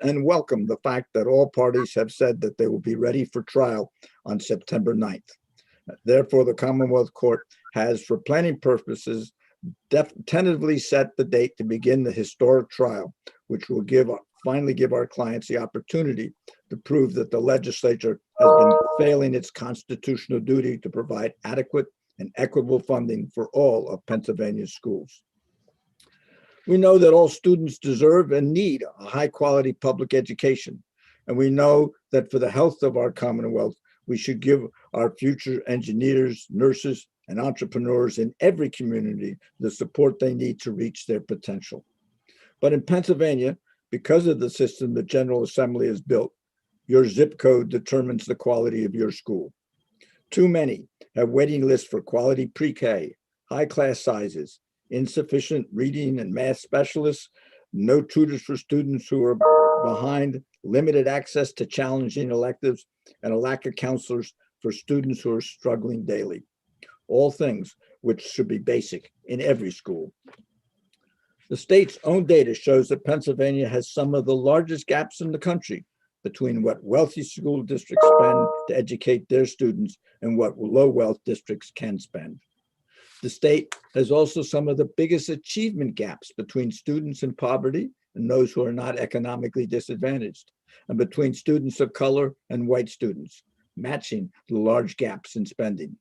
and welcome the fact that all parties have said that they will be ready for trial on September 9th. Therefore, the Commonwealth Court has, for planning purposes, tentatively set the date to begin the historic trial, which will finally give our clients the opportunity to prove that the legislature has been failing its constitutional duty to provide adequate and equitable funding for all of Pennsylvania's schools. We know that all students deserve and need a high-quality public education, and we know that for the health of our Commonwealth, we should give our future engineers, nurses, and entrepreneurs in every community the support they need to reach their potential. But in Pennsylvania, because of the system the General Assembly has built, your zip code determines the quality of your school. Too many have waiting lists for quality pre-K, high class sizes, insufficient reading and math specialists, no tutors for students who are behind, limited access to challenging electives, and a lack of counselors for students who are struggling daily. All things which should be basic in every school. The state's own data shows that Pennsylvania has some of the largest gaps in the country between what wealthy school districts spend to educate their students and what low wealth districts can spend. The state has also some of the biggest achievement gaps between students in poverty and those who are not economically disadvantaged, and between students of color and white students, matching the large gaps in spending.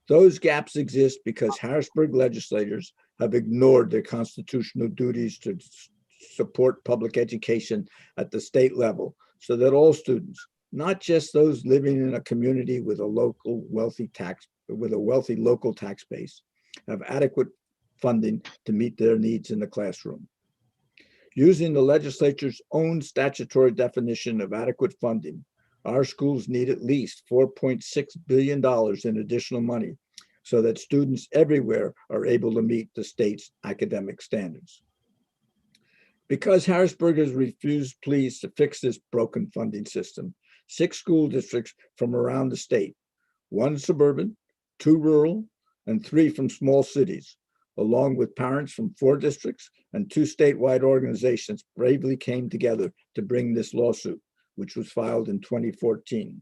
Those gaps exist because Harrisburg legislators have ignored their constitutional duties to support public education at the state level so that all students, not just those living in a community with a wealthy local tax base, have adequate funding to meet their needs in the classroom. Using the legislature's own statutory definition of adequate funding, our schools need at least $4.6 billion in additional money so that students everywhere are able to meet the state's academic standards. Because Harrisburg has refused pleas to fix this broken funding system, 6 school districts from around the state, 1 suburban, 2 rural, and 3 from small cities, along with parents from 4 districts and 2 statewide organizations, bravely came together to bring this lawsuit, which was filed in 2014.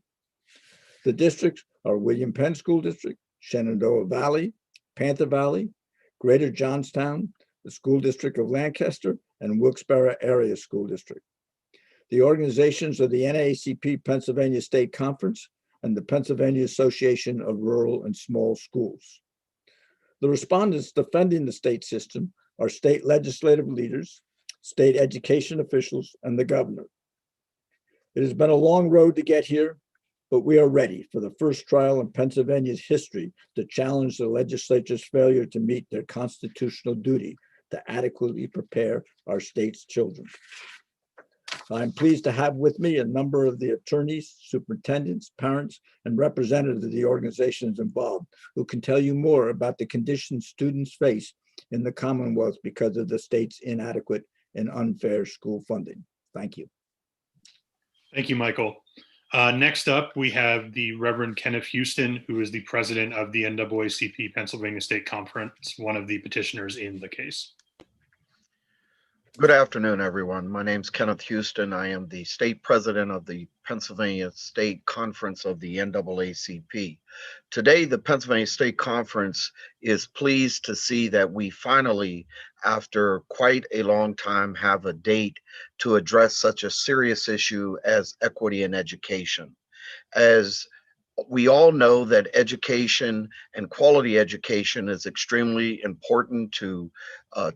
The districts are William Penn School District, Shenandoah Valley, Panther Valley, Greater Johnstown, the School District of Lancaster, and Wilkes-Barre Area School District. The organizations are the NAACP Pennsylvania State Conference and the Pennsylvania Association of Rural and Small Schools. The respondents defending the state system are state legislative leaders, state education officials, and the governor. It has been a long road to get here, but we are ready for the first trial in Pennsylvania's history to challenge the legislature's failure to meet their constitutional duty to adequately prepare our state's children. I'm pleased to have with me a number of the attorneys, superintendents, parents, and representatives of the organizations involved who can tell you more about the conditions students face in the Commonwealth because of the state's inadequate and unfair school funding. Thank you. Thank you, Michael. Next up, we have the Reverend Kenneth Houston, who is the president of the NAACP Pennsylvania State Conference, one of the petitioners in the case. Good afternoon, everyone. My name is Kenneth Houston. I am the state president of the Pennsylvania State Conference of the NAACP. Today, the Pennsylvania State Conference is pleased to see that we finally, after quite a long time, have a date to address such a serious issue as equity in education. As we all know that education and quality education is extremely important to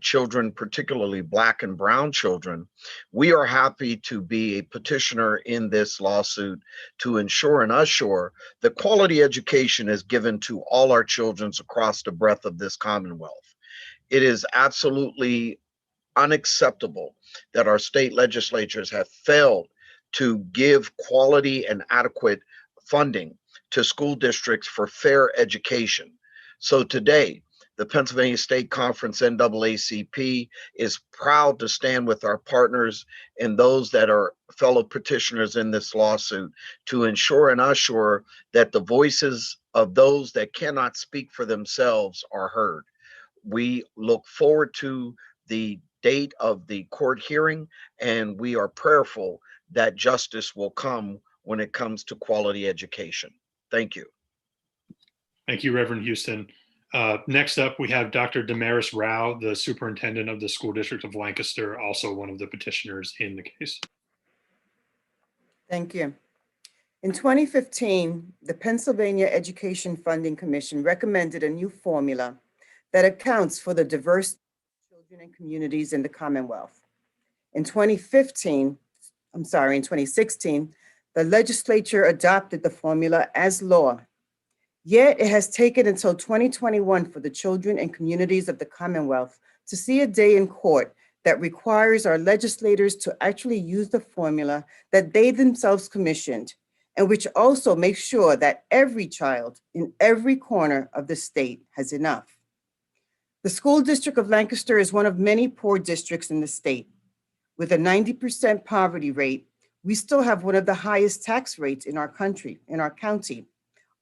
children, particularly Black and brown children. We are happy to be a petitioner in this lawsuit to ensure and assure that quality education is given to all our children across the breadth of this Commonwealth. It is absolutely unacceptable that our state legislatures have failed to give quality and adequate funding to school districts for fair education. So today, the Pennsylvania State Conference NAACP is proud to stand with our partners and those that are fellow petitioners in this lawsuit to ensure and assure that the voices of those that cannot speak for themselves are heard. We look forward to the date of the court hearing, and we are prayerful that justice will come when it comes to quality education. Thank you. Thank you, Reverend Houston. Next up, we have Dr. Damaris Rao, the superintendent of the School District of Lancaster, also one of the petitioners in the case. Thank you. In 2015, the Pennsylvania Education Funding Commission recommended a new formula that accounts for the diverse children and communities in the Commonwealth. In 2016, the legislature adopted the formula as law. Yet it has taken until 2021 for the children and communities of the Commonwealth to see a day in court that requires our legislators to actually use the formula that they themselves commissioned, and which also makes sure that every child in every corner of the state has enough. The School District of Lancaster is one of many poor districts in the state. With a 90% poverty rate, we still have one of the highest tax rates in our country, in our county.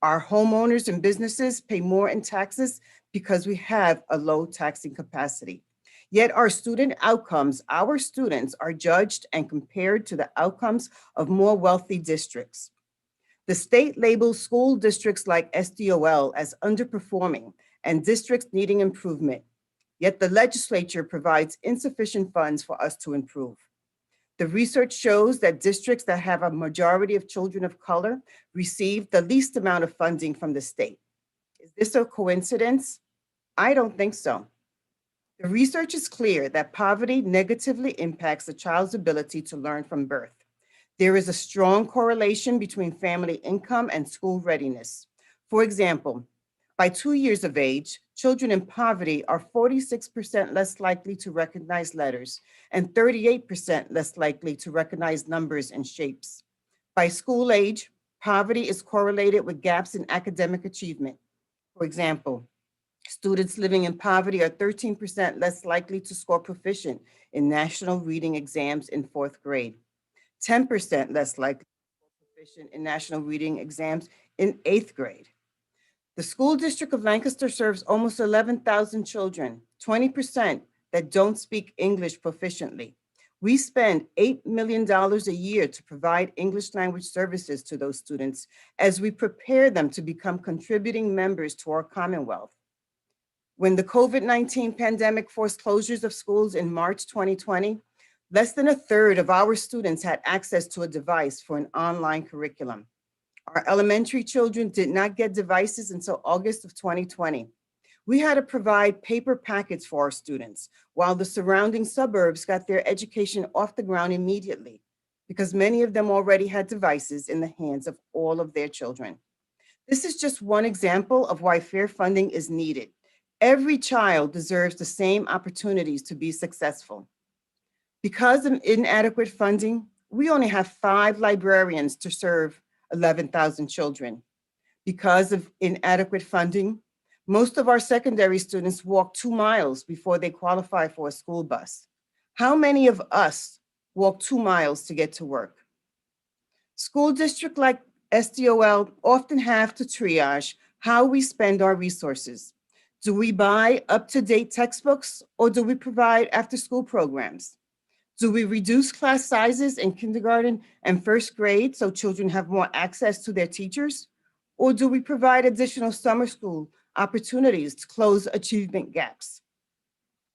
Our homeowners and businesses pay more in taxes because we have a low taxing capacity. Yet our student outcomes, our students are judged and compared to the outcomes of more wealthy districts. The state labels school districts like SDOL as underperforming and districts needing improvement. Yet the legislature provides insufficient funds for us to improve. The research shows that districts that have a majority of children of color receive the least amount of funding from the state. Is this a coincidence? I don't think so. The research is clear that poverty negatively impacts a child's ability to learn from birth. There is a strong correlation between family income and school readiness. For example, by 2 years of age, children in poverty are 46% less likely to recognize letters and 38% less likely to recognize numbers and shapes. By school age, poverty is correlated with gaps in academic achievement. For example, students living in poverty are 13% less likely to score proficient in national reading exams in 4th grade, 10% less likely to score proficient in national reading exams in 8th grade. The School District of Lancaster serves almost 11,000 children, 20% that don't speak English proficiently. We spend $8 million a year to provide English language services to those students as we prepare them to become contributing members to our Commonwealth. When the COVID-19 pandemic forced closures of schools in March 2020, less than a third of our students had access to a device for an online curriculum. Our elementary children did not get devices until August of 2020. We had to provide paper packets for our students, while the surrounding suburbs got their education off the ground immediately, because many of them already had devices in the hands of all of their children. This is just one example of why fair funding is needed. Every child deserves the same opportunities to be successful. Because of inadequate funding, we only have 5 librarians to serve 11,000 children. Because of inadequate funding, most of our secondary students walk 2 miles before they qualify for a school bus. How many of us walk 2 miles to get to work? School districts like SDOL often have to triage how we spend our resources. Do we buy up-to-date textbooks, or do we provide after-school programs? Do we reduce class sizes in kindergarten and 1st grade so children have more access to their teachers? Or do we provide additional summer school opportunities to close achievement gaps?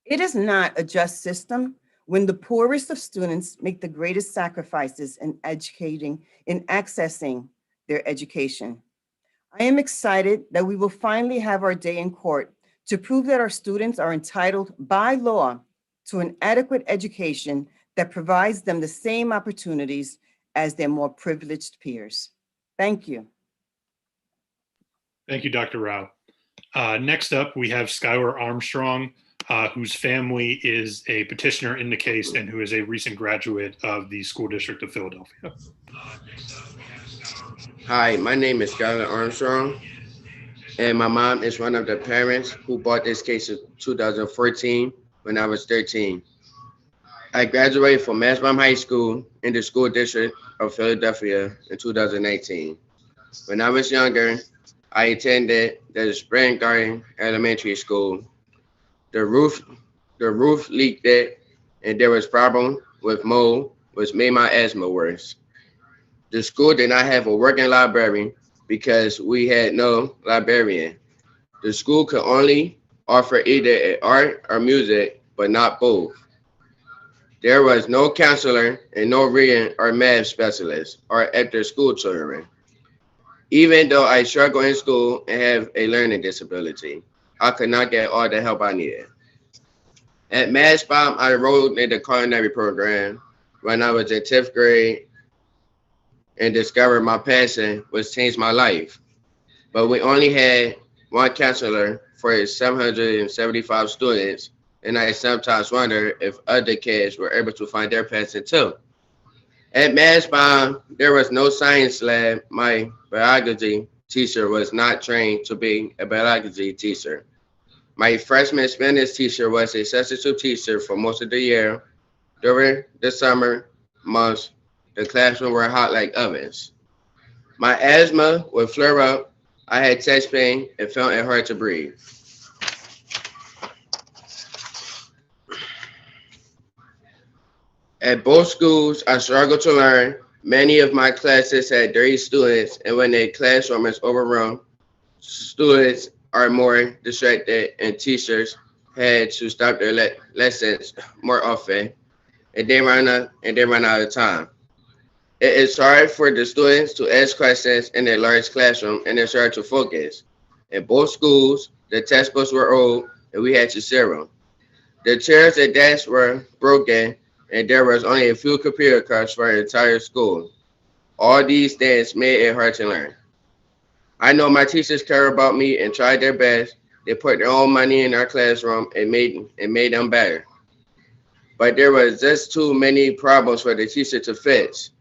It is not a just system when the poorest of students make the greatest sacrifices in accessing their education. I am excited that we will finally have our day in court to prove that our students are entitled by law to an adequate education that provides them the same opportunities as their more privileged peers. Thank you. Thank you, Dr. Rao. Next up, we have Skylar Armstrong, whose family is a petitioner in the case and who is a recent graduate of the School District of Philadelphia. Hi, my name is Skylar Armstrong, and my mom is one of the parents who bought this case in 2014 when I was 13. I graduated from Masbam High School in the School District of Philadelphia in 2019. When I was younger, I attended the Spring Garden Elementary School. The roof leaked and there was problem with mold, which made my asthma worse. The school did not have a working library because we had no librarian. The school could only offer either art or music, but not both. There was no counselor and no reading or math specialist or after school tutoring. Even though I struggle in school and have a learning disability, I could not get all the help I needed. At MASBOM, I enrolled in the culinary program when I was in 10th grade and discovered my passion, which changed my life. But we only had one counselor for 775 students, and I sometimes wonder if other kids were able to find their passion too. At MASBOM, there was no science lab. My biology teacher was not trained to be a biology teacher. My freshman Spanish teacher was a substitute teacher for most of the year. During the summer months, the classrooms were hot like ovens. My asthma would flare up. I had chest pain and felt it hard to breathe. At both schools, I struggled to learn. Many of my classes had 30 students, and when a classroom is overrun, students are more distracted, and teachers had to stop their lessons more often, and they run out of time. It is hard for the students to ask questions in a large classroom, and it's hard to focus. In both schools, the textbooks were old, and we had to share them. The chairs and desks were broken, and there was only a few computer cards for the entire school. All these things made it hard to learn. I know my teachers care about me and tried their best. They put their own money in our classroom and made them better. But there was just too many problems for the teacher to fix.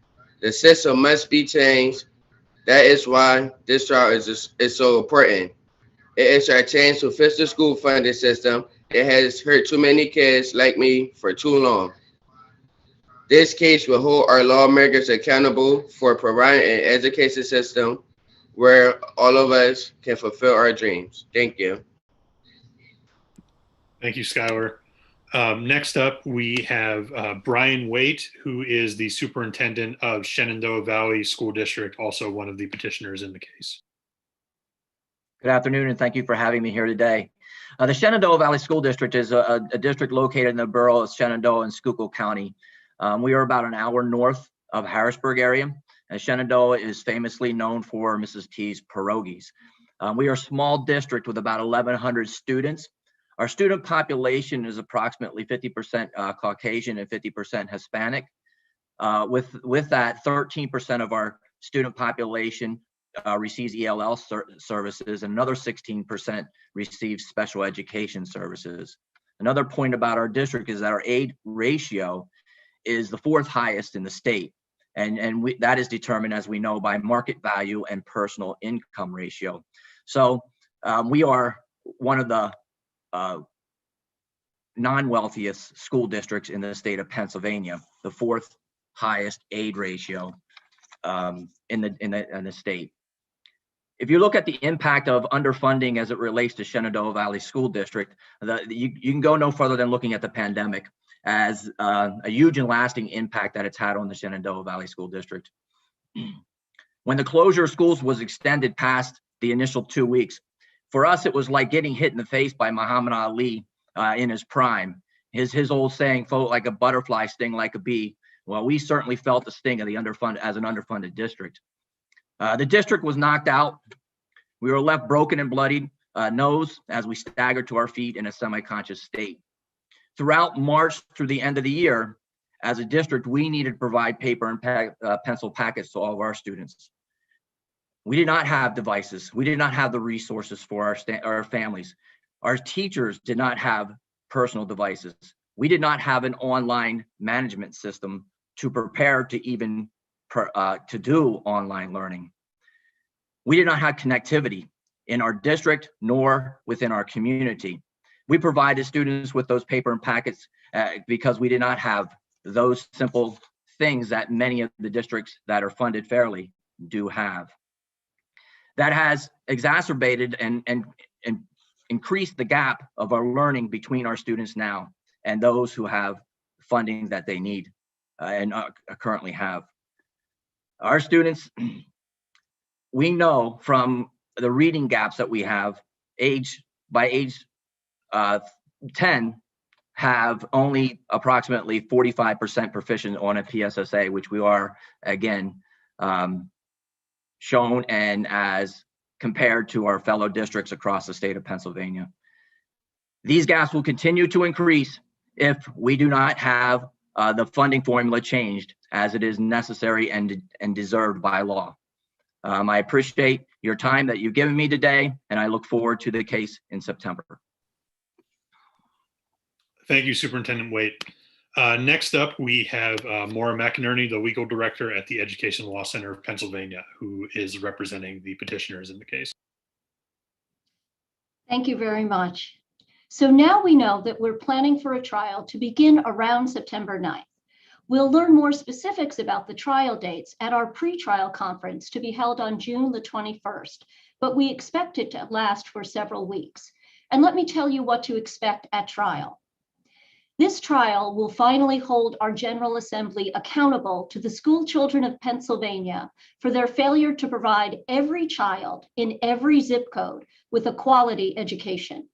The system must be changed. That is why this trial is so important. It is our chance to fix the school funding system that has hurt too many kids like me for too long. This case will hold our lawmakers accountable for providing an education system where all of us can fulfill our dreams. Thank you. Thank you, Skylar. Next up, we have Brian Waite, who is the superintendent of Shenandoah Valley School District, also one of the petitioners in the case. Good afternoon, and thank you for having me here today. The Shenandoah Valley School District is a district located in the borough of Shenandoah in Schuylkill County. We are about an hour north of Harrisburg area, and Shenandoah is famously known for Mrs. T's pierogies. We are a small district with about 1,100 students. Our student population is approximately 50% Caucasian and 50% Hispanic. With that, 13% of our student population receives ELL services, and another 16% receives special education services. Another point about our district is that our aid ratio is the 4th highest in the state. And that is determined, as we know, by market value and personal income ratio. So we are one of the non-wealthiest school districts in the state of Pennsylvania, the 4th highest aid ratio in the state. If you look at the impact of underfunding as it relates to Shenandoah Valley School District, you can go no further than looking at the pandemic as a huge and lasting impact that it's had on the Shenandoah Valley School District. When the closure of schools was extended past the initial 2 weeks, for us, it was like getting hit in the face by Muhammad Ali in his prime. His old saying, "Float like a butterfly, sting like a bee." Well, we certainly felt the sting of the underfunded district. The district was knocked out. We were left broken and bloodied nose as we staggered to our feet in a semi-conscious state. Throughout March through the end of the year, as a district, we needed to provide paper and pencil packets to all of our students. We did not have devices. We did not have the resources for our families. Our teachers did not have personal devices. We did not have an online management system to prepare to even to do online learning. We did not have connectivity in our district nor within our community. We provided students with those paper and packets because we did not have those simple things that many of the districts that are funded fairly do have. That has exacerbated and increased the gap of our learning between our students now and those who have funding that they need and currently have. Our students, we know from the reading gaps that we have, by age 10, have only approximately 45% proficient on a PSSA, which we are, again, shown and as compared to our fellow districts across the state of Pennsylvania. These gaps will continue to increase if we do not have the funding formula changed as it is necessary and deserved by law. I appreciate your time that you've given me today, and I look forward to the case in September. Thank you, Superintendent Waite. Next up, we have Maura McInerney, the legal director at the Education Law Center of Pennsylvania, who is representing the petitioners in the case. Thank you very much. So now we know that we're planning for a trial to begin around September 9th. We'll learn more specifics about the trial dates at our pre-trial conference to be held on June the 21st, but we expect it to last for several weeks. And let me tell you what to expect at trial. This trial will finally hold our General Assembly accountable to the school children of Pennsylvania for their failure to provide every child in every zip code with a quality education.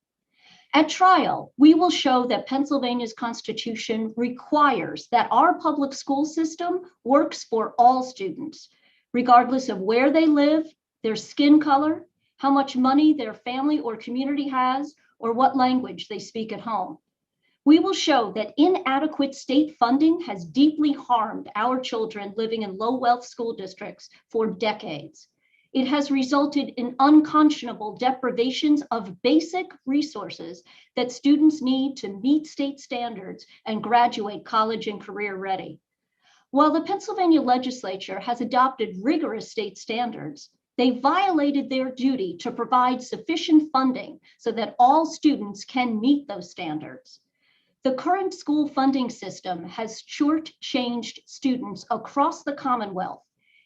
At trial, we will show that Pennsylvania's Constitution requires that our public school system works for all students, regardless of where they live, their skin color, how much money their family or community has, or what language they speak at home. We will show that inadequate state funding has deeply harmed our children living in low-wealth school districts for decades. It has resulted in unconscionable deprivations of basic resources that students need to meet state standards and graduate college and career ready. While the Pennsylvania legislature has adopted rigorous state standards, they violated their duty to provide sufficient funding so that all students can meet those standards. The current school funding system has shortchanged students across the Commonwealth.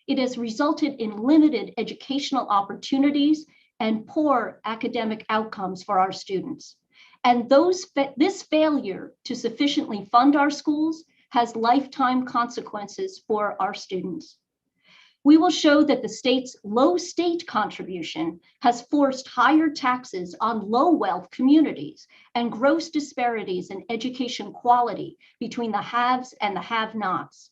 It has resulted in limited educational opportunities and poor academic outcomes for our students. And this failure to sufficiently fund our schools has lifetime consequences for our students. We will show that the state's low state contribution has forced higher taxes on low-wealth communities and gross disparities in education quality between the haves and the have-nots.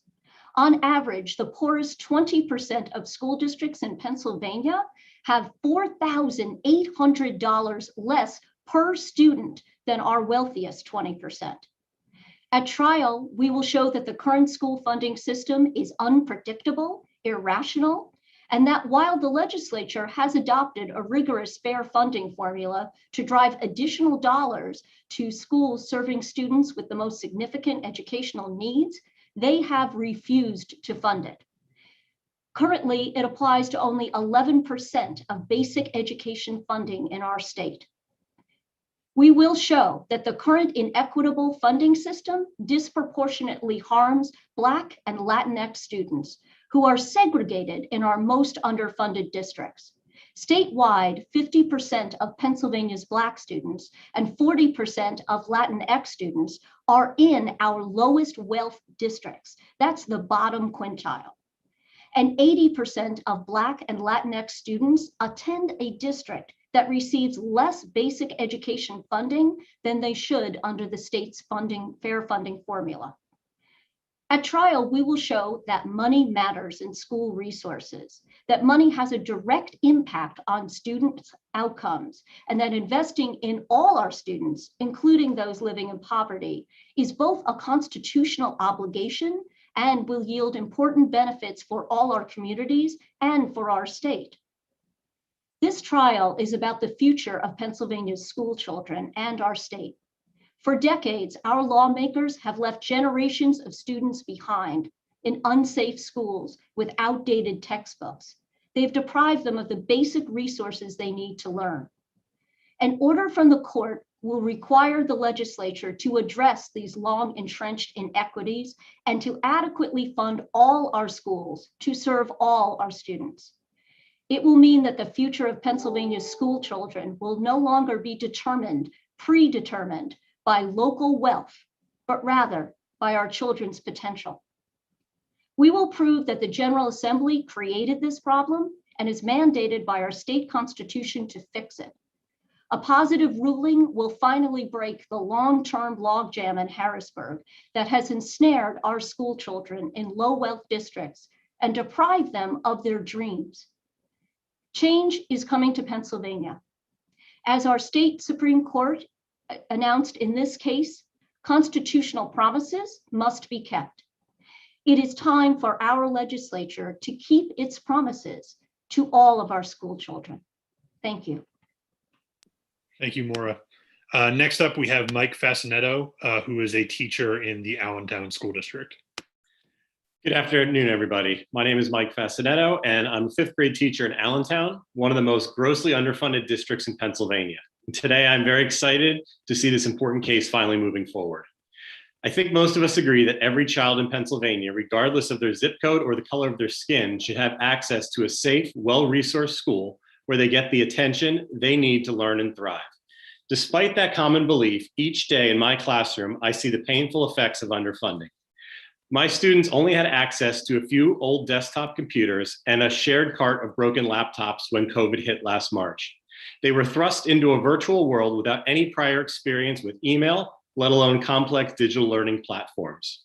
On average, the poorest 20% of school districts in Pennsylvania have $4,800 less per student than our wealthiest 20%. At trial, we will show that the current school funding system is unpredictable, irrational, and that while the legislature has adopted a rigorous fair funding formula to drive additional dollars to schools serving students with the most significant educational needs, they have refused to fund it. Currently, it applies to only 11% of basic education funding in our state. We will show that the current inequitable funding system disproportionately harms Black and Latinx students who are segregated in our most underfunded districts. Statewide, 50% of Pennsylvania's Black students and 40% of Latinx students are in our lowest wealth districts. That's the bottom quintile. And 80% of Black and Latinx students attend a district that receives less basic education funding than they should under the state's fair funding formula. At trial, we will show that money matters in school resources, that money has a direct impact on students' outcomes, and that investing in all our students, including those living in poverty, is both a constitutional obligation and will yield important benefits for all our communities and for our state. This trial is about the future of Pennsylvania's school children and our state. For decades, our lawmakers have left generations of students behind in unsafe schools with outdated textbooks. They've deprived them of the basic resources they need to learn. An order from the court will require the legislature to address these long entrenched inequities and to adequately fund all our schools to serve all our students. It will mean that the future of Pennsylvania's school children will no longer be predetermined by local wealth, but rather by our children's potential. We will prove that the General Assembly created this problem and is mandated by our state constitution to fix it. A positive ruling will finally break the long-term logjam in Harrisburg that has ensnared our school children in low-wealth districts and deprived them of their dreams. Change is coming to Pennsylvania. As our state Supreme Court announced in this case, constitutional promises must be kept. It is time for our legislature to keep its promises to all of our school children. Thank you. Thank you, Maura. Next up, we have Mike Fascinetto, who is a teacher in the Allentown School District. Good afternoon, everybody. My name is Mike Fascinetto, and I'm a fifth grade teacher in Allentown, one of the most grossly underfunded districts in Pennsylvania. And today, I'm very excited to see this important case finally moving forward. I think most of us agree that every child in Pennsylvania, regardless of their zip code or the color of their skin, should have access to a safe, well-resourced school where they get the attention they need to learn and thrive. Despite that common belief, each day in my classroom, I see the painful effects of underfunding. My students only had access to a few old desktop computers and a shared cart of broken laptops when COVID hit last March. They were thrust into a virtual world without any prior experience with email, let alone complex digital learning platforms.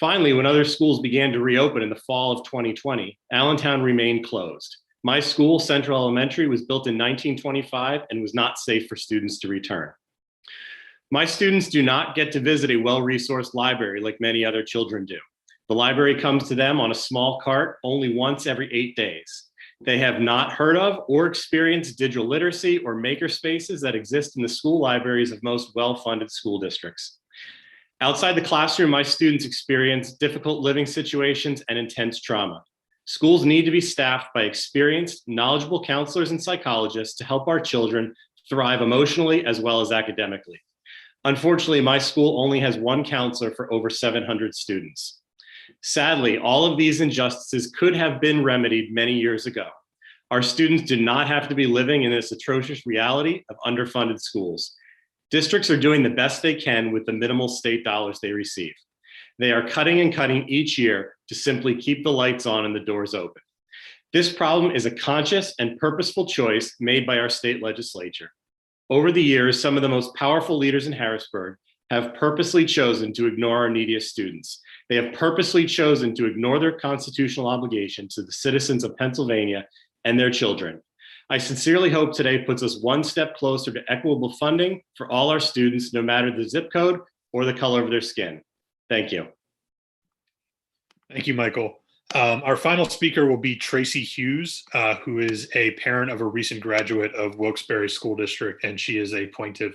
Finally, when other schools began to reopen in the fall of 2020, Allentown remained closed. My school, Central Elementary, was built in 1925 and was not safe for students to return. My students do not get to visit a well-resourced library like many other children do. The library comes to them on a small cart only once every 8 days. They have not heard of or experienced digital literacy or maker spaces that exist in the school libraries of most well-funded school districts. Outside the classroom, my students experience difficult living situations and intense trauma. Schools need to be staffed by experienced, knowledgeable counselors and psychologists to help our children thrive emotionally as well as academically. Unfortunately, my school only has one counselor for over 700 students. Sadly, all of these injustices could have been remedied many years ago. Our students do not have to be living in this atrocious reality of underfunded schools. Districts are doing the best they can with the minimal state dollars they receive. They are cutting and cutting each year to simply keep the lights on and the doors open. This problem is a conscious and purposeful choice made by our state legislature. Over the years, some of the most powerful leaders in Harrisburg have purposely chosen to ignore our neediest students. They have purposely chosen to ignore their constitutional obligation to the citizens of Pennsylvania and their children. I sincerely hope today puts us one step closer to equitable funding for all our students, no matter the zip code or the color of their skin. Thank you. Thank you, Michael. Our final speaker will be Tracy Hughes, who is a parent of a recent graduate of Wilkes-Barre School District, and she is a plaintiff.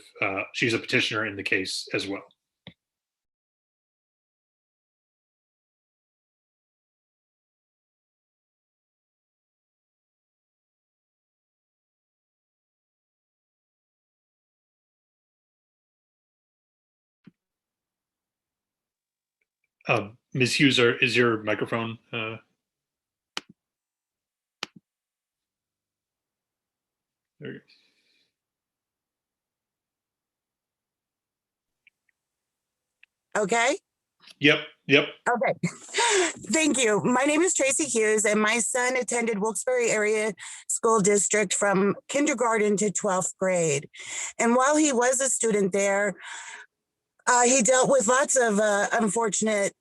She's a petitioner in the case as well. Ms. Hughes, is your microphone? There we go. Okay. Yep. Okay. Thank you. My name is Tracy Hughes, and my son attended Wilkes-Barre Area School District from kindergarten to 12th grade. And while he was a student there, he dealt with lots of unfortunate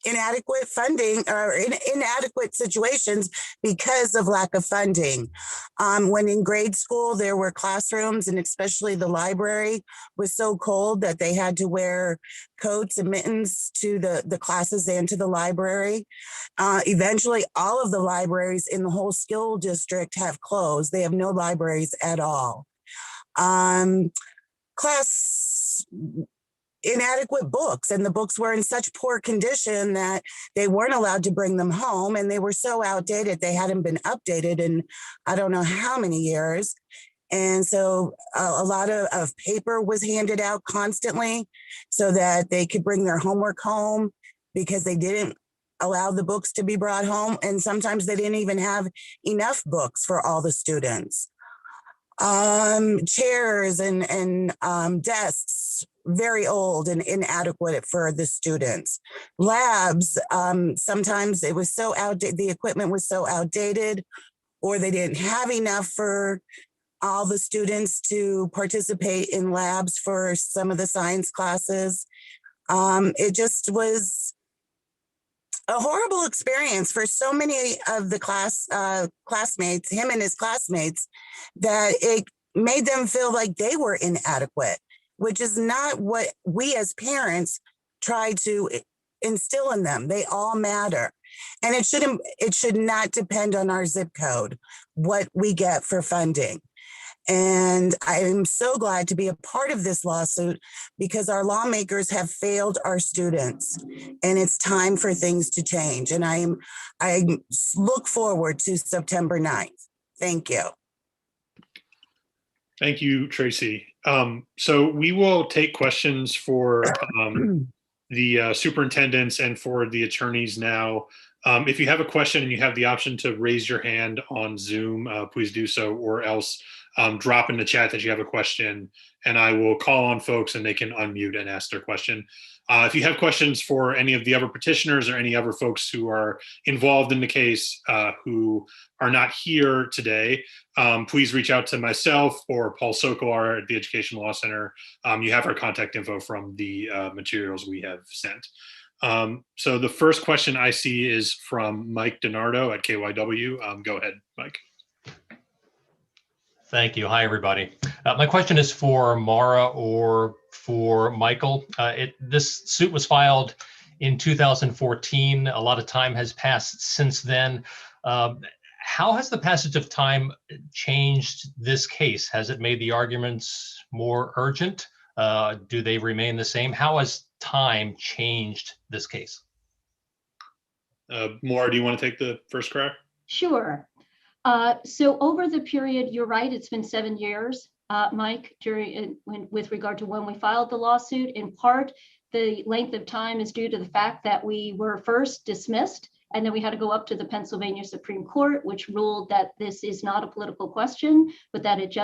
inadequate funding or inadequate situations because of lack of funding. When in grade school, there were classrooms, and especially the library was so cold that they had to wear coats and mittens to the classes and to the library. Eventually, all of the libraries in the whole school district have closed. They have no libraries at all. Inadequate books, and the books were in such poor condition that they weren't allowed to bring them home, and they were so outdated they hadn't been updated in I don't know how many years. And so a lot of paper was handed out constantly so that they could bring their homework home, because they didn't allow the books to be brought home, and sometimes they didn't even have enough books for all the students. Chairs and desks very old and inadequate for the students. Labs, sometimes it was so outdated, the equipment was so outdated, or they didn't have enough for all the students to participate in labs for some of the science classes. It just was a horrible experience for so many of the classmates, him and his classmates, that it made them feel like they were inadequate, which is not what we as parents try to instill in them. They all matter. And it should not depend on our zip code, what we get for funding. And I'm so glad to be a part of this lawsuit because our lawmakers have failed our students, and it's time for things to change. And I look forward to September 9th. Thank you. Thank you, Tracy. So we will take questions for the superintendents and for the attorneys now. If you have a question and you have the option to raise your hand on Zoom, please do so, or else drop in the chat that you have a question, and I will call on folks and they can unmute and ask their question. If you have questions for any of the other petitioners or any other folks who are involved in the case who are not here today, please reach out to myself or Paul Sokol at the Education Law Center. You have our contact info from the materials we have sent. So the first question I see is from Mike DiNardo at KYW. Go ahead, Mike. Thank you. Hi, everybody. My question is for Mara or for Michael. This suit was filed in 2014. A lot of time has passed since then. How has the passage of time changed this case? Has it made the arguments more urgent? Do they remain the same? How has time changed this case? Mara, do you want to take the first crack? Sure. So over the period, you're right, it's been 7 years, Mike, with regard to when we filed the lawsuit. In part, the length of time is due to the fact that we were first dismissed, and then we had to go up to the Pennsylvania Supreme Court, which ruled that this is not a political question, but that it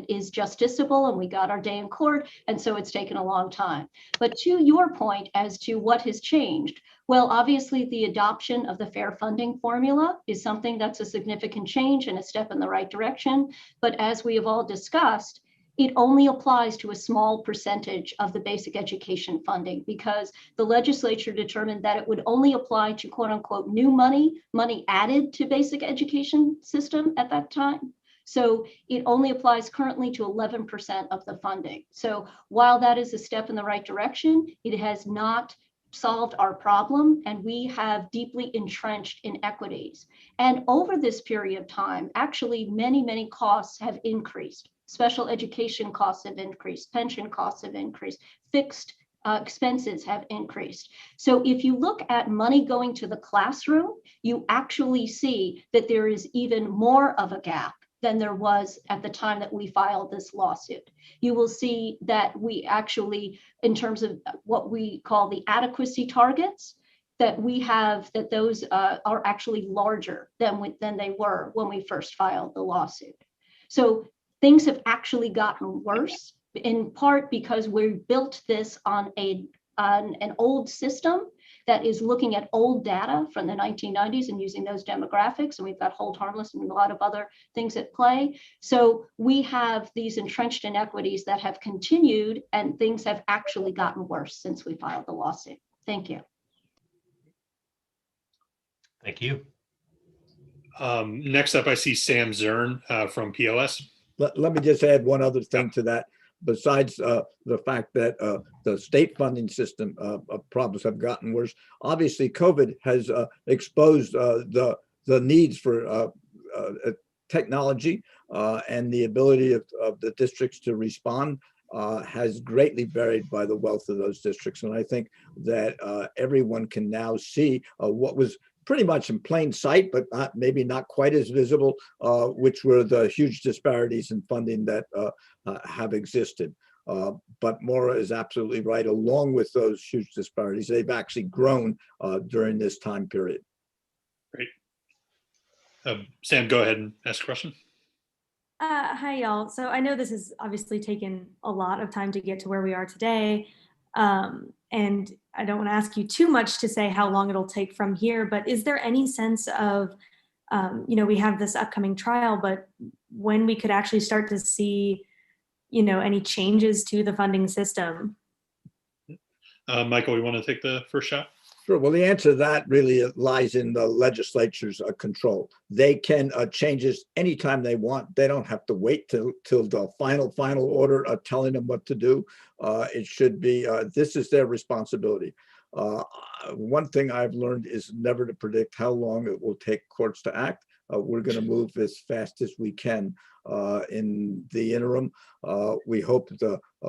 is justiciable, and we got our day in court, and so it's taken a long time. But to your point as to what has changed, well, obviously the adoption of the fair funding formula is something that's a significant change and a step in the right direction. But as we have all discussed, it only applies to a small percentage of the basic education funding because the legislature determined that it would only apply to quote unquote new money added to basic education system at that time. So it only applies currently to 11% of the funding. So while that is a step in the right direction, it has not solved our problem, and we have deeply entrenched inequities. And over this period of time, actually many costs have increased. Special education costs have increased, pension costs have increased, fixed expenses have increased. So if you look at money going to the classroom, you actually see that there is even more of a gap than there was at the time that we filed this lawsuit. You will see that we actually, in terms of what we call the adequacy targets, that we have, that those are actually larger than they were when we first filed the lawsuit. So things have actually gotten worse, in part because we built this on an old system that is looking at old data from the 1990s and using those demographics. And we've got hold harmless and a lot of other things at play. So we have these entrenched inequities that have continued, and things have actually gotten worse since we filed the lawsuit. Thank you. Thank you. Next up, I see Sam Zern from PLS. Let me just add one other thing to that. Besides the fact that the state funding system problems have gotten worse, obviously COVID has exposed the needs for technology and the ability of the districts to respond has greatly varied by the wealth of those districts. And I think that everyone can now see what was pretty much in plain sight, but maybe not quite as visible, which were the huge disparities in funding that have existed. But Maura is absolutely right. Along with those huge disparities, they've actually grown during this time period. Great. Sam, go ahead and ask a question. Hi, y'all. So I know this has obviously taken a lot of time to get to where we are today. And I don't want to ask you too much to say how long it'll take from here, but is there any sense of, we have this upcoming trial, but when we could actually start to see, any changes to the funding system? Michael, you want to take the first shot? Sure. Well, the answer to that really lies in the legislature's control. They can change this anytime they want. They don't have to wait till the final order telling them what to do. It should be, this is their responsibility. One thing I've learned is never to predict how long it will take courts to act. We're going to move as fast as we can. In the interim, we hope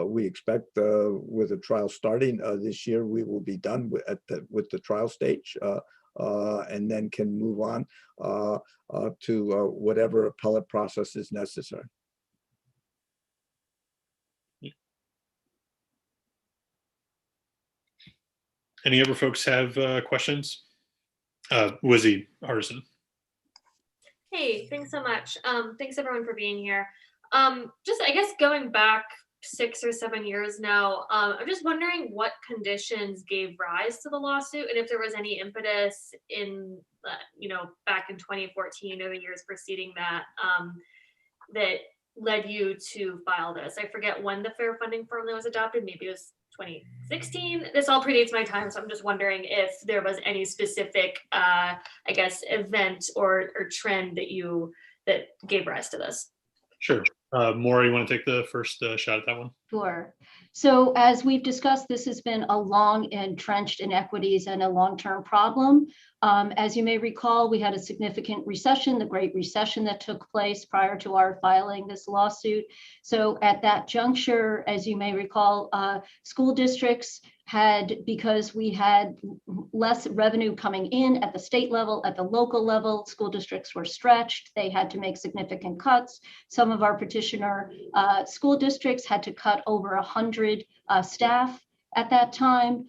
we expect with the trial starting this year, we will be done with the trial stage and then can move on to whatever appellate process is necessary. Any other folks have questions? Wizzy Artisan. Hey, thanks so much. Thanks everyone for being here. Just, I guess, going back 6 or 7 years now, I'm just wondering what conditions gave rise to the lawsuit and if there was any impetus in, back in 2014 or the years preceding that, that led you to file this. I forget when the fair funding formula was adopted. Maybe it was 2016. This all predates my time, so I'm just wondering if there was any specific, event or trend that gave rise to this. Sure. Maura, you want to take the first shot at that one? Sure. So as we've discussed, this has been a long entrenched inequities and a long-term problem. As you may recall, we had a significant recession, the Great Recession that took place prior to our filing this lawsuit. So at that juncture, as you may recall, school districts had, because we had less revenue coming in at the state level, at the local level, school districts were stretched. They had to make significant cuts. Some of our petitioner school districts had to cut over 100 staff at that time.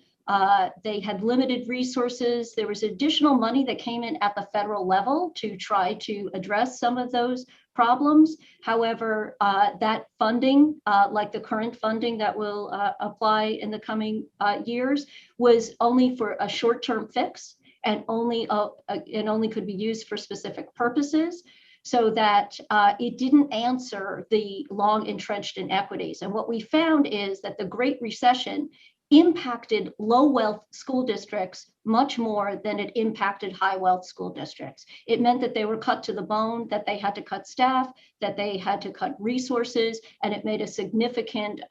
They had limited resources. There was additional money that came in at the federal level to try to address some of those problems. However, that funding, like the current funding that will apply in the coming years, was only for a short-term fix and only could be used for specific purposes, so that it didn't answer the long entrenched inequities. And what we found is that the Great Recession impacted low wealth school districts much more than it impacted high wealth school districts. It meant that they were cut to the bone, that they had to cut staff, that they had to cut resources, and it made a significant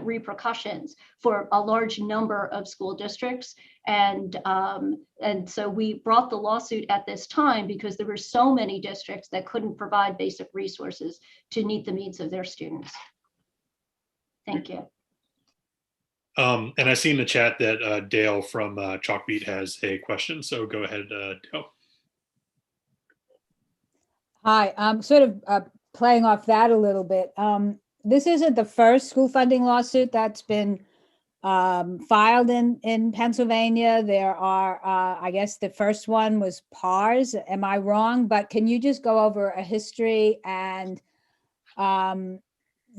repercussions for a large number of school districts. And so we brought the lawsuit at this time because there were so many districts that couldn't provide basic resources to meet the needs of their students. Thank you. And I see in the chat that Dale from Chalkbeat has a question. So go ahead, Dale. Hi, I'm sort of playing off that a little bit. This isn't the first school funding lawsuit that's been filed in Pennsylvania. There are, I guess the first one was PARS. Am I wrong? But can you just go over a history and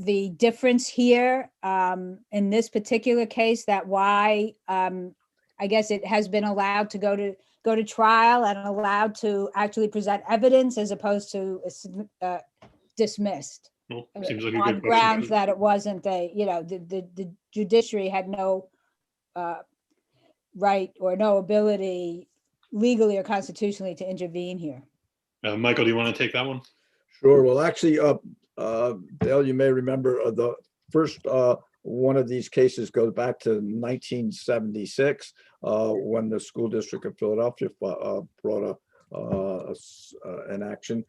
the difference here in this particular case, that why I guess it has been allowed to go to trial and allowed to actually present evidence as opposed to dismissed? Well, seems like a on good grounds question. that it wasn't the judiciary had no right or no ability legally or constitutionally to intervene here. Michael, do you want to take that one? Sure. Well, actually, Dale, you may remember the first one of these cases goes back to 1976 when the school district of Philadelphia brought an action,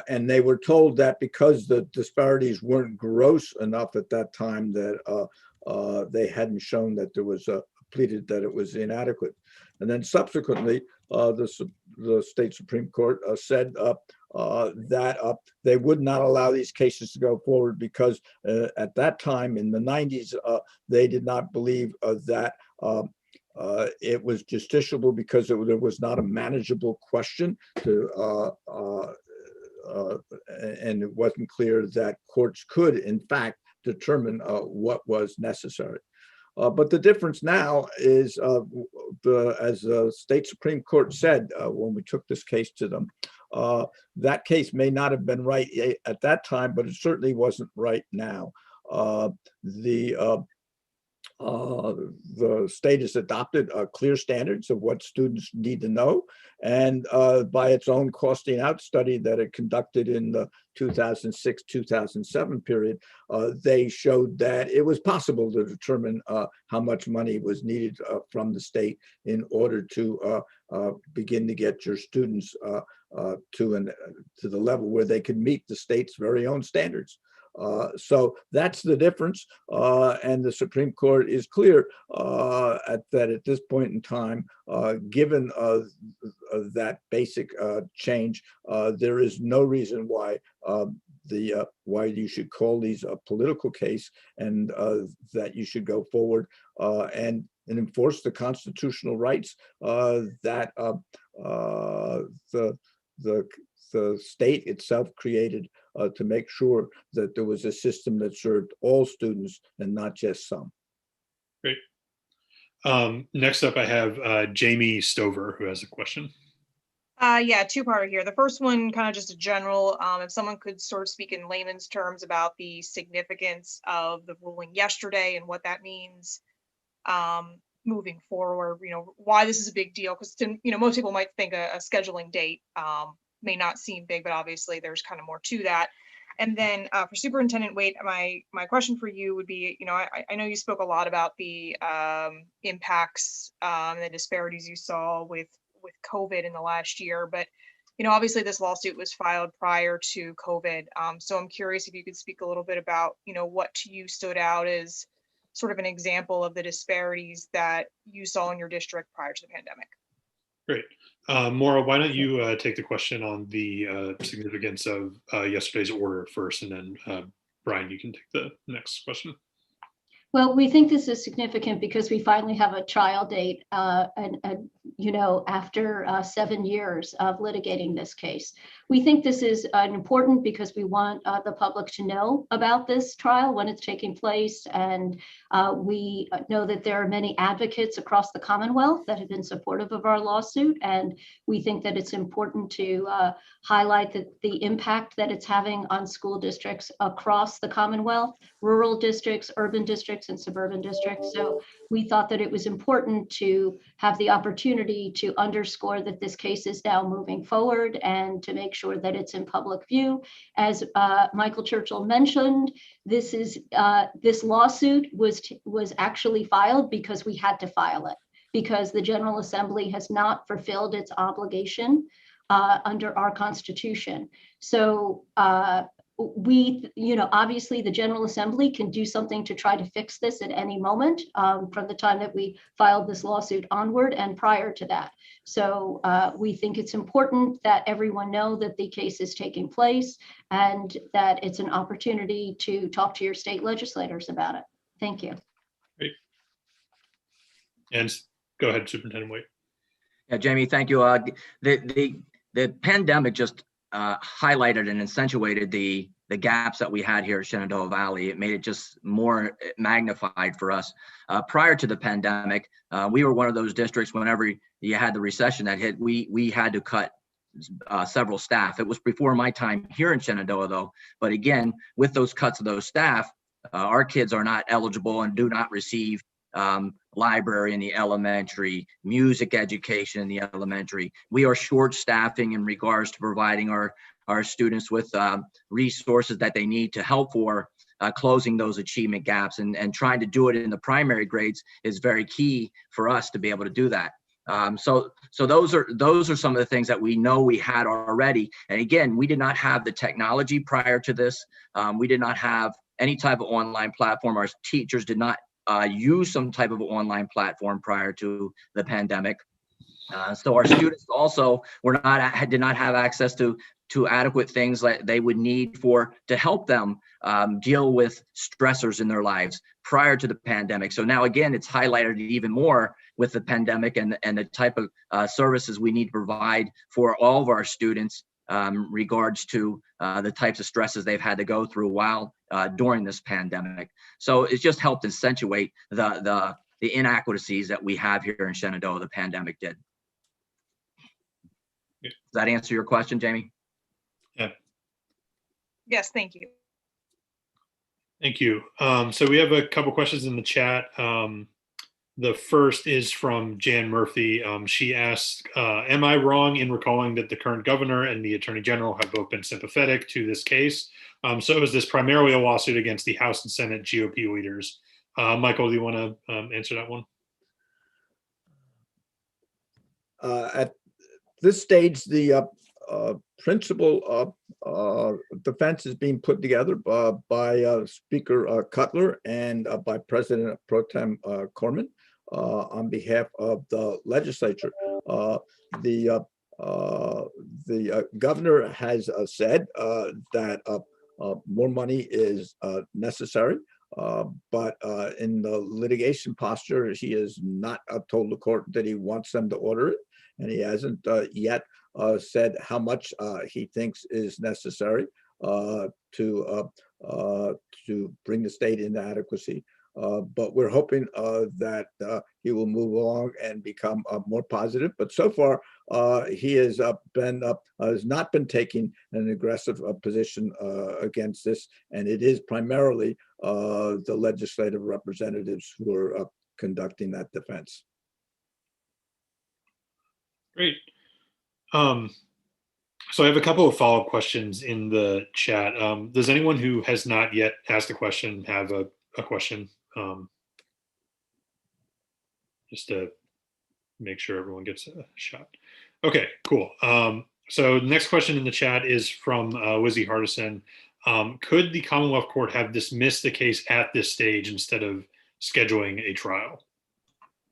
and they were told that because the disparities weren't gross enough at that time, that they hadn't shown that there was pleaded that it was inadequate. And then subsequently, the state Supreme Court said that they would not allow these cases to go forward because at that time in the 90s, they did not believe that it was justiciable because there was not a manageable question to and it wasn't clear that courts could, in fact, determine what was necessary. But the difference now is, as the state Supreme Court said when we took this case to them, that case may not have been right at that time, but it certainly wasn't right now. The state has adopted clear standards of what students need to know, and by its own costing out study that it conducted in the 2006-2007 period, they showed that it was possible to determine how much money was needed from the state in order to begin to get your students to the level where they could meet the state's very own standards. So that's the difference, and the Supreme Court is clear that at this point in time, given that basic change, there is no reason why why you should call these a political case, and that you should go forward and enforce the constitutional rights that the state itself created to make sure that there was a system that served all students and not just some. Great. Next up, I have Jamie Stover, who has a question. Yeah, two-parter here. The first one, kind of just a general, if someone could sort of speak in layman's terms about the significance of the ruling yesterday and what that means moving forward, why this is a big deal, because most people might think a scheduling date may not seem big, but obviously there's kind of more to that. And then for Superintendent Waite, my question for you would be, I know you spoke a lot about the impacts and the disparities you saw with COVID in the last year, but obviously this lawsuit was filed prior to COVID. So I'm curious if you could speak a little bit about, what to you stood out as sort of an example of the disparities that you saw in your district prior to the pandemic. Great. Maura, why don't you take the question on the significance of yesterday's order first, and then Brian, you can take the next question. Well, we think this is significant because we finally have a trial date, after 7 years of litigating this case. We think this is important because we want the public to know about this trial when it's taking place. And we know that there are many advocates across the Commonwealth that have been supportive of our lawsuit. And we think that it's important to highlight the impact that it's having on school districts across the Commonwealth, rural districts, urban districts, and suburban districts. So we thought that it was important to have the opportunity to underscore that this case is now moving forward and to make sure that it's in public view. As Michael Churchill mentioned, this lawsuit was actually filed because we had to file it, because the General Assembly has not fulfilled its obligation under our Constitution. So obviously the General Assembly can do something to try to fix this at any moment from the time that we filed this lawsuit onward and prior to that. So we think it's important that everyone know that the case is taking place and that it's an opportunity to talk to your state legislators about it. Thank you. Great. And go ahead, Superintendent Waite. Yeah, Jamie, thank you. The pandemic just highlighted and accentuated the gaps that we had here at Shenandoah Valley. It made it just more magnified for us. Prior to the pandemic, we were one of those districts, whenever you had the recession that hit, we had to cut several staff. It was before my time here in Shenandoah though, but again, with those cuts of those staff, our kids are not eligible and do not receive library in the elementary, music education in the elementary. We are short staffing in regards to providing our students with resources that they need to help for closing those achievement gaps, and trying to do it in the primary grades is very key for us to be able to do that. So those are some of the things that we know we had already. And again, we did not have the technology prior to this. We did not have any type of online platform. Our teachers did not use some type of online platform prior to the pandemic. So our students also did not have access to adequate things that they would need to help them deal with stressors in their lives prior to the pandemic. So now again, it's highlighted even more with the pandemic and the type of services we need to provide for all of our students regards to the types of stresses they've had to go through while during this pandemic. So it's just helped accentuate the inadequacies that we have here in Shenandoah, the pandemic did. Does that answer your question, Jamie? Yeah. Yes, thank you. Thank you. So we have a couple questions in the chat. The first is from Jan Murphy. She asked, am I wrong in recalling that the current governor and the attorney general have both been sympathetic to this case? So is this primarily a lawsuit against the House and Senate GOP leaders? Michael, do you want to answer that one? At this stage, the principal defense is being put together by Speaker Cutler and by President Pro Tem Corman on behalf of the legislature. The governor has said that more money is necessary, but in the litigation posture, he has not told the court that he wants them to order it, and he hasn't yet said how much he thinks is necessary to bring the state into adequacy. But we're hoping that he will move along and become more positive. But so far, he has not been taking an aggressive position against this, and it is primarily the legislative representatives who are conducting that defense. Great. So I have a couple of follow-up questions in the chat. Does anyone who has not yet asked a question have a question? Just to make sure everyone gets a shot. Okay, cool. So the next question in the chat is from Lizzie Hardison. Could the Commonwealth Court have dismissed the case at this stage instead of scheduling a trial?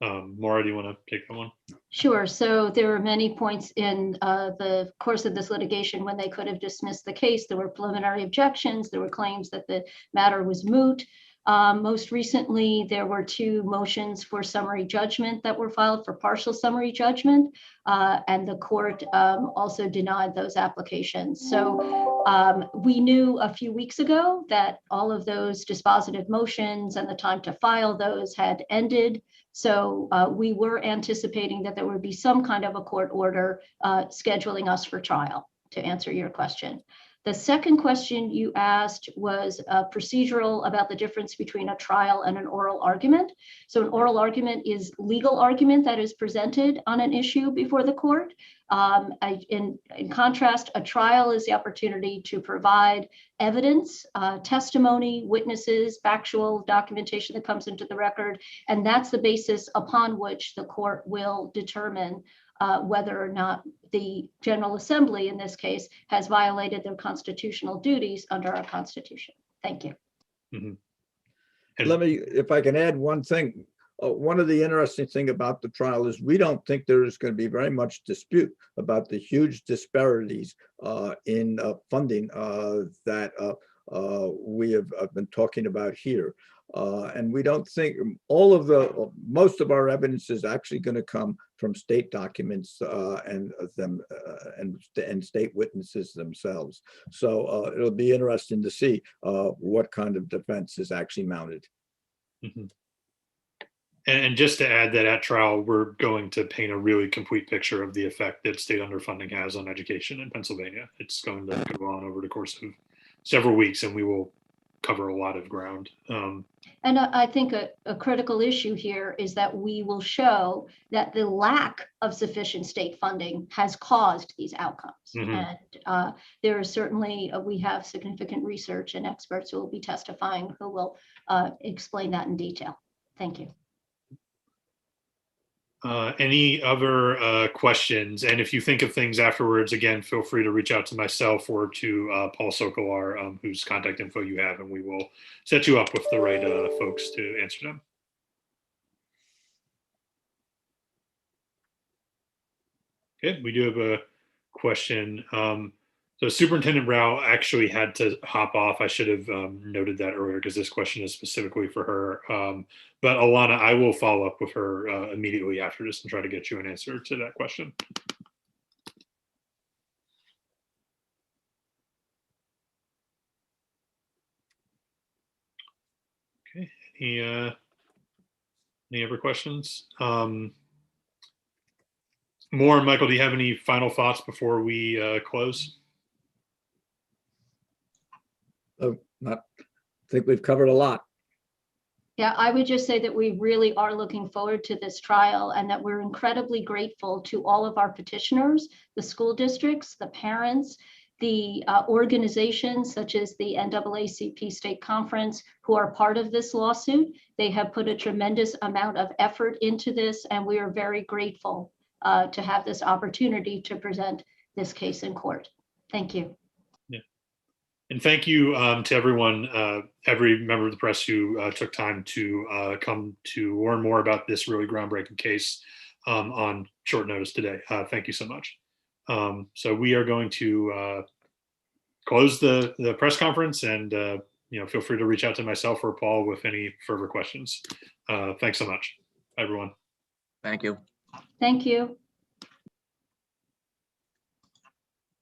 Maura, do you want to take that one? Sure. So there were many points in the course of this litigation when they could have dismissed the case. There were preliminary objections. There were claims that the matter was moot. Most recently, there were 2 motions for summary judgment that were filed for partial summary judgment, and the court also denied those applications. So we knew a few weeks ago that all of those dispositive motions and the time to file those had ended. So we were anticipating that there would be some kind of a court order scheduling us for trial, to answer your question. The second question you asked was procedural, about the difference between a trial and an oral argument. So an oral argument is legal argument that is presented on an issue before the court. In contrast, a trial is the opportunity to provide evidence, testimony, witnesses, factual documentation that comes into the record, and that's the basis upon which the court will determine whether or not the General Assembly, in this case, has violated their constitutional duties under our Constitution. Thank you. Mm-hmm. Let me, if I can add one thing. One of the interesting things about the trial is we don't think there is going to be very much dispute about the huge disparities in funding that we have been talking about here. And we don't think most of our evidence is actually going to come from state documents and state witnesses themselves. So it'll be interesting to see what kind of defense is actually mounted. Mm-hmm. And just to add that at trial, we're going to paint a really complete picture of the effect that state underfunding has on education in Pennsylvania. It's going to go on over the course of several weeks, and we will cover a lot of ground. And I think a critical issue here is that we will show that the lack of sufficient state funding has caused these outcomes. Mm-hmm. And there is certainly, we have significant research and experts who will be testifying who will explain that in detail. Thank you. Any other questions? And if you think of things afterwards, again, feel free to reach out to myself or to Paul Sokolar, whose contact info you have, and we will set you up with the right folks to answer them. Okay, we do have a question. So Superintendent Rao actually had to hop off. I should have noted that earlier because this question is specifically for her. But Alana, I will follow up with her immediately after this and try to get you an answer to that question. Any other questions? Maura and Michael, do you have any final thoughts before we close? I think we've covered a lot. Yeah, I would just say that we really are looking forward to this trial and that we're incredibly grateful to all of our petitioners, the school districts, the parents, the organizations such as the NAACP State Conference who are part of this lawsuit. They have put a tremendous amount of effort into this, and we are very grateful to have this opportunity to present this case in court. Thank you. And thank you to everyone, every member of the press who took time to come to learn more about this really groundbreaking case on short notice today. Thank you so much. So we are going to close the press conference, and feel free to reach out to myself or Paul with any further questions. Thanks so much, everyone. Thank you. Thank you.